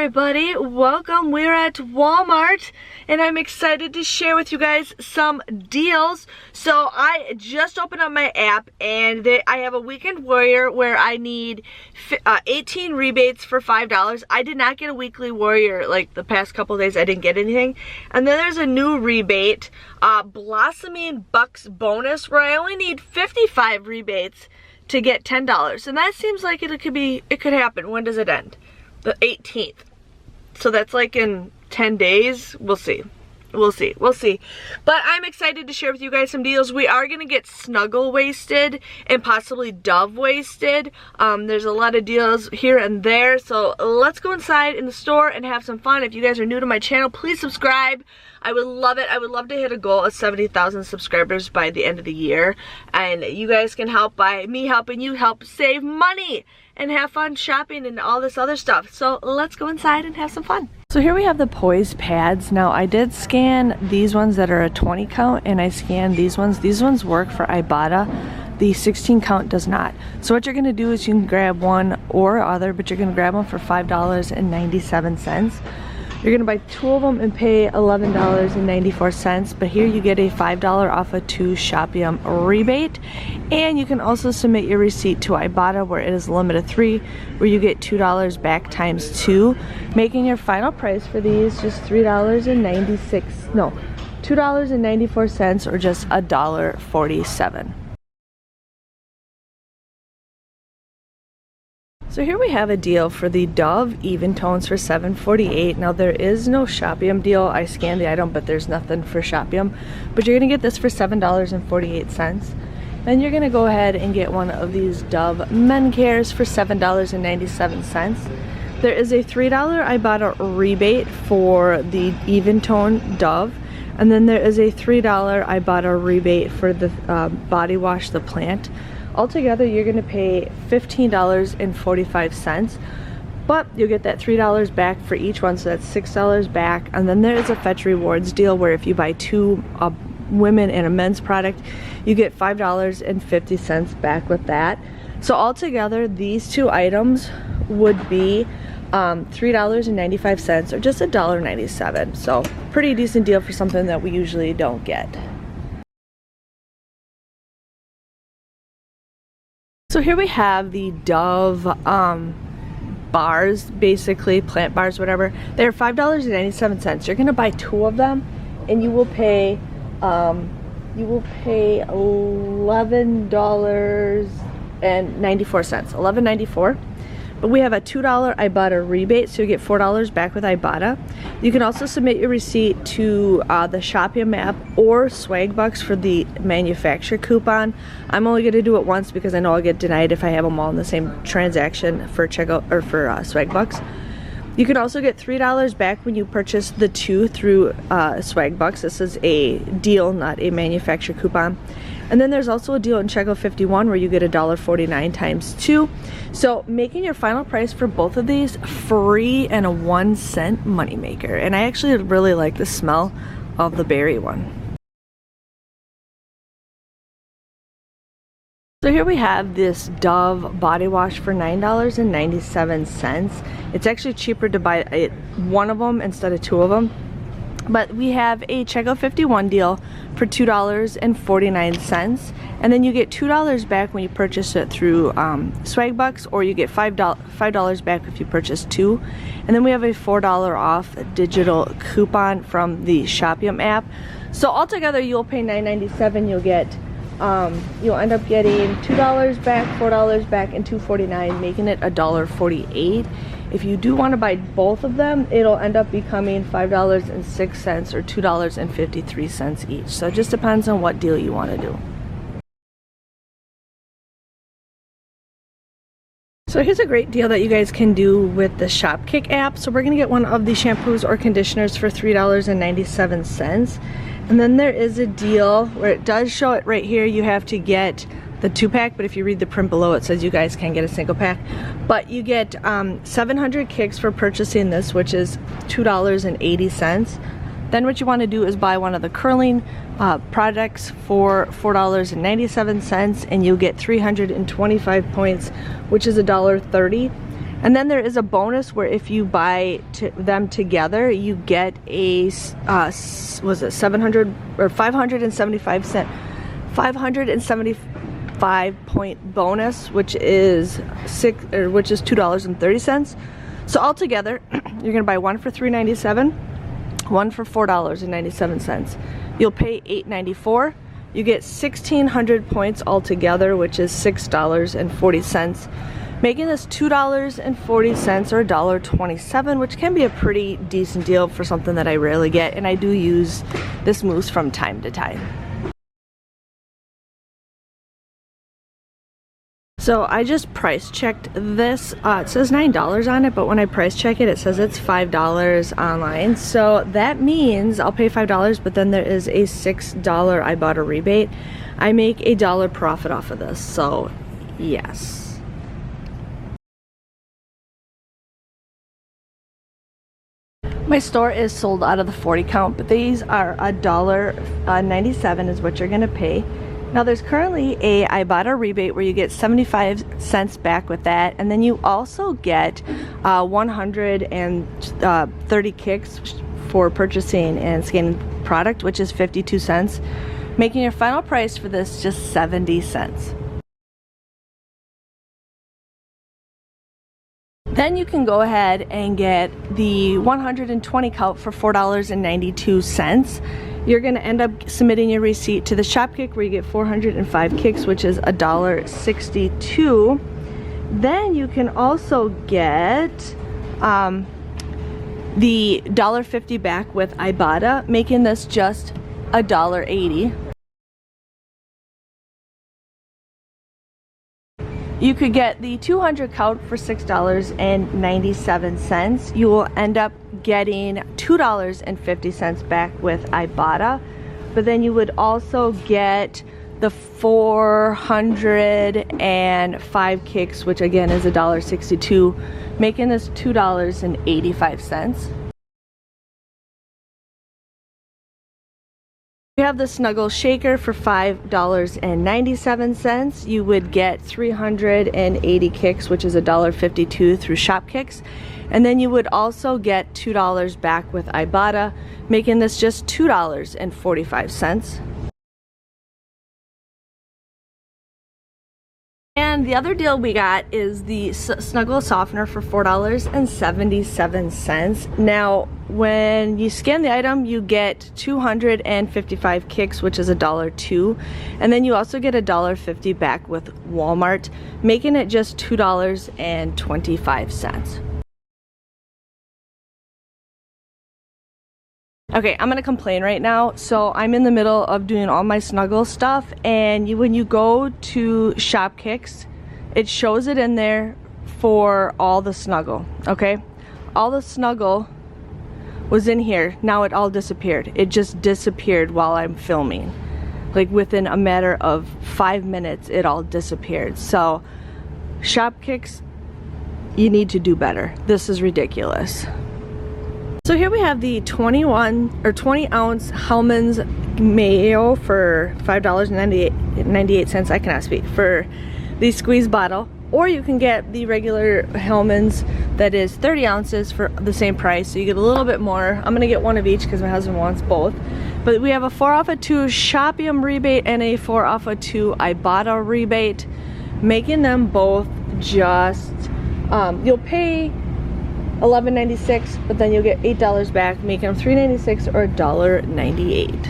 everybody, welcome. We're at Walmart and I'm excited to share with you guys some deals. So I just opened up my app and I have a weekend warrior where I need 18 rebates for $5. I did not get a weekly warrior like the past couple days. I didn't get anything. And then there's a new rebate, Blossoming Bucks bonus, where I only need 55 rebates to get $10. And that seems like it could happen. When does it end? The 18th. So that's like in 10 days. We'll see. We'll see. But I'm excited to share with you guys some deals. We are going to get Snuggle wasted and possibly Dove wasted. There's a lot of deals here and there. So let's go inside in the store and have some fun. If you guys are new to my channel, please subscribe. I would love it. I would love to hit a goal of 70,000 subscribers by the end of the year. And you guys can help by me helping you help save money and have fun shopping and all this other stuff. So let's go inside and have some fun. So here we have the Poise pads. Now I did scan these ones that are a 20 count and I scanned these ones. These ones work for Ibotta. The 16 count does not. So what you're gonna do is you can grab one or other, but you're gonna grab one for $5.97. You're gonna buy two of them and pay $11.94, but here you get a $5 off a 2 Shopium rebate, and you can also submit your receipt to Ibotta where it is a limit of 3, where you get $2 back times 2, making your final price for these just $2.94 or just $1.47. So here we have a deal for the Dove Even Tones for $7.48. Now there is no Shopium deal. I scanned the item, but there's nothing for Shopium. But you're gonna get this for $7.48. Then you're gonna go ahead and get one of these Dove Men Cares for $7.97. There is a $3 Ibotta rebate for the Even Tone Dove. And then there is a $3 Ibotta rebate for the body wash, the Plant. Altogether, you're going to pay $15.45, but you'll get that $3 back for each one, so that's $6 back. And then there is a Fetch Rewards deal where if you buy 2 women and a men's product, you get $5.50 back with that. So altogether, these 2 items would be $3.95 or just $1.97. So pretty decent deal for something that we usually don't get. So here we have the Dove bars, basically plant bars, whatever. They're $5.97. You're gonna buy 2 of them, and you will pay $11.94. But we have a $2 Ibotta rebate, so you get $4 back with Ibotta. You can also submit your receipt to the Shopium app or Swag Bucks for the manufacturer coupon. I'm only going to do it once because I know I'll get denied if I have them all in the same transaction for checkout or for Swag Bucks. You can also get $3 back when you purchase the 2 through Swag Bucks. This is a deal, not a manufacturer coupon. And then there's also a deal in Checkout 51 where you get $1.49 times 2. So making your final price for both of these free and a 1-cent moneymaker. And I actually really like the smell of the berry one. So here we have this Dove body wash for $9.97. It's actually cheaper to buy one of them instead of 2 of them. But we have a Checkout 51 deal for $2.49, and then you get $2 back when you purchase it through Swag Bucks, or you get $5 back if you purchase 2. And then we have a $4 off digital coupon from the Shopium app. So altogether, you'll pay $9.97. You'll end up getting $2 back, $4 back, and $2.49, making it $1.48. If you do want to buy both of them, it'll end up becoming $5.06 or $2.53 each. So it just depends on what deal you want to do. So here's a great deal that you guys can do with the Shopkick app. So we're going to get one of the shampoos or conditioners for $3.97. And then there is a deal where it does show it right here. You have to get the 2-pack, but if you read the print below, it says you guys can get a single pack. But you get 700 kicks for purchasing this, which is $2.80. Then what you want to do is buy one of the curling products for $4.97, and you'll get 325 points, which is $1.30. And then there is a bonus where if you buy them together, you get a was it 700 or 575 point bonus, which is $2.30. So altogether, you're gonna buy one for $3.97, one for $4.97. You'll pay $8.94. You get 1,600 points altogether, which is $6.40, making this $2.40 or $1.27, which can be a pretty decent deal for something that I rarely get, and I do use this mousse from time to time. So I just price checked this. It says $9 on it, but when I price check it, it says it's $5 online. So that means I'll pay $5, but then there is a $6 Ibotta rebate. I make $1 profit off of this, so yes. My store is sold out of the 40 count, but these are $1.97 is what you're gonna pay. Now there's currently a Ibotta rebate where you get 75 cents back with that, and then you also get 130 kicks for purchasing and scanning product, which is 52 cents, making your final price for this just 70 cents. Then you can go ahead and get the 120 count for $4.92. You're going to end up submitting your receipt to the Shopkick where you get 405 kicks, which is $1.62. Then you can also get the $1.50 back with Ibotta, making this just $1.80. You could get the 200 count for $6.97. You will end up getting $2.50 back with Ibotta, but then you would also get the 405 kicks, which again is $1.62, making this $2.85. You have the Snuggle shaker for $5.97. You would get 380 kicks, which is $1.52 through Shopkicks. And then you would also get $2 back with Ibotta, making this just $2.45. And the other deal we got is the Snuggle softener for $4.77. Now, when you scan the item, you get 255 kicks, which is $1.02, and then you also get $1.50 back with Walmart, making it just $2.25. Okay, I'm gonna complain right now. So I'm in the middle of doing all my Snuggle stuff, and when you go to Shopkicks, it shows it in there for all the Snuggle, okay? All the Snuggle was in here. Now it all disappeared. It just disappeared while I'm filming. Like within a matter of 5 minutes, it all disappeared. So Shopkicks, you need to do better. This is ridiculous. So here we have the 20 ounce Hellmann's mayo for $5.98. I cannot speak, for the squeeze bottle, or you can get the regular Hellmann's that is 30 ounces for the same price, so you get a little bit more. I'm gonna get one of each because my husband wants both. But we have a 4 off of 2 Shopium rebate and a 4 off of 2 Ibotta rebate, making them both just you'll pay $11.96, but then you'll get $8 back, making them $3.96 or $1.98.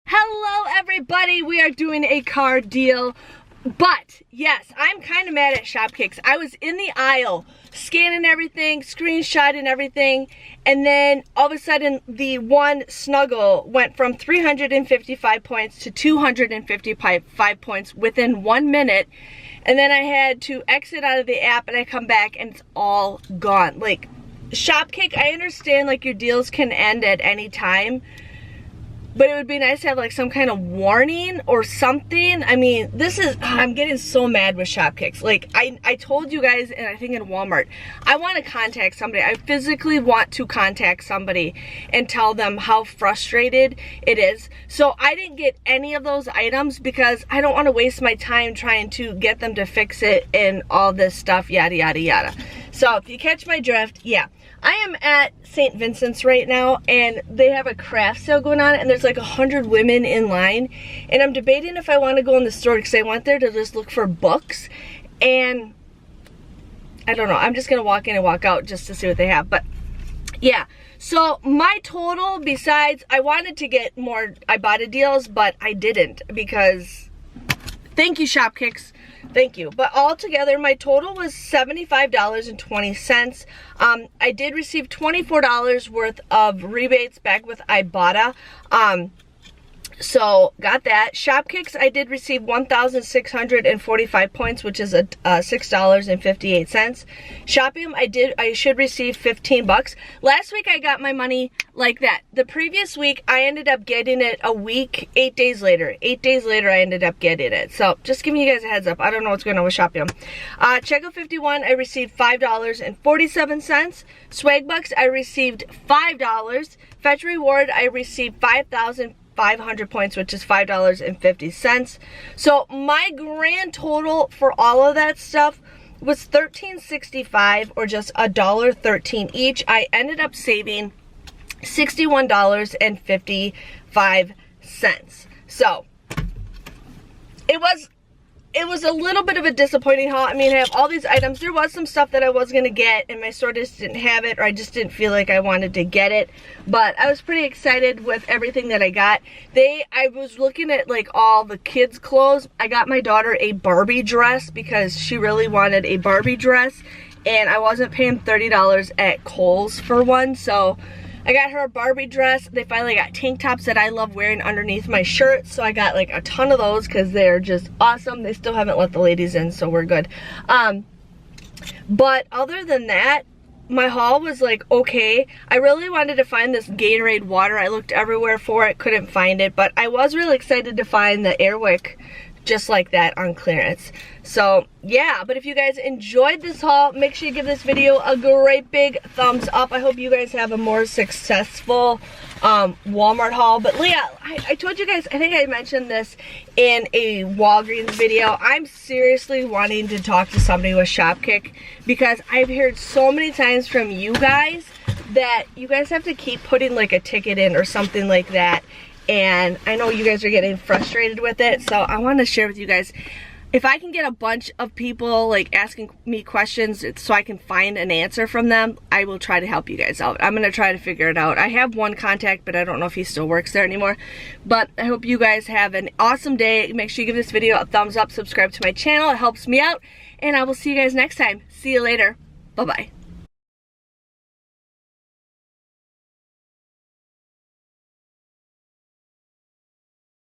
Hello everybody, we are doing a car deal, but yes, I'm kind of mad at Shopkicks. I was in the aisle scanning everything, screenshotting everything, and then all of a sudden the one Snuggle went from 355 points to 255 points within 1 minute. And then I had to exit out of the app, and I come back and it's all gone. Like, Shopkick, I understand like your deals can end at any time, but it would be nice to have like some kind of warning or something. I mean, I'm getting so mad with Shopkicks. Like I told you guys, and I think in Walmart, I want to contact somebody. I physically want to contact somebody and tell them how frustrated it is. So I didn't get any of those items because I don't want to waste my time trying to get them to fix it and all this stuff, yada, yada, yada. So if you catch my drift, yeah. I am at St. Vincent's right now, and they have a craft sale going on, and there's like 100 women in line, and I'm debating if I want to go in the store because I went there to just look for books, and I don't know, I'm just gonna walk in and walk out just to see what they have. But yeah, so my total, besides I wanted to get more Ibotta deals, but I didn't because thank you, Shopkicks. Thank you. But altogether, my total was $75.20. I did receive $24 worth of rebates back with Ibotta. So got that. Shopkicks, I did receive 1,645 points, which is a $6.58. Shopee, I should receive 15 bucks. Last week I got my money like that. The previous week I ended up getting it a week, 8 days later. 8 days later I ended up getting it. So just giving you guys a heads up. I don't know what's going on with Shopee. Checkout 51, I received $5.47. Swag Bucks, I received $5. Fetch Reward, I received 5,500 points, which is $5.50. So my grand total for all of that stuff was $13.65, or just $1.13 each. I ended up saving $61.55. So it was a little bit of a disappointing haul. I mean, I have all these items. There was some stuff that I was gonna get and my store just didn't have it, or I just didn't feel like I wanted to get it. But I was pretty excited with everything that I got. I was looking at like all the kids' clothes. I got my daughter a Barbie dress because she really wanted a Barbie dress, and I wasn't paying $30 at Kohl's for one, so I got her a Barbie dress. They finally got tank tops that I love wearing underneath my shirt, so I got like a ton of those because they're just awesome. They still haven't let the ladies in, so we're good. But other than that, my haul was like okay. I really wanted to find this Gatorade water. I looked everywhere for it, couldn't find it, but I was really excited to find the Airwick just like that on clearance. So yeah, but if you guys enjoyed this haul, make sure you give this video a great big thumbs up. I hope you guys have a more successful Walmart haul. But Leah, I told you guys, I think I mentioned this in a Walgreens video, I'm seriously wanting to talk to somebody with Shopkick because I've heard so many times from you guys that you guys have to keep putting like a ticket in or something like that. And I know you guys are getting frustrated with it, so I want to share with you guys, if I can get a bunch of people like asking me questions so I can find an answer from them, I will try to help you guys out. I'm going to try to figure it out. I have one contact, but I don't know if he still works there anymore. But I hope you guys have an awesome day. Make sure you give this video a thumbs up, subscribe to my channel. It helps me out, and I will see you guys next time. See you later. Bye-bye.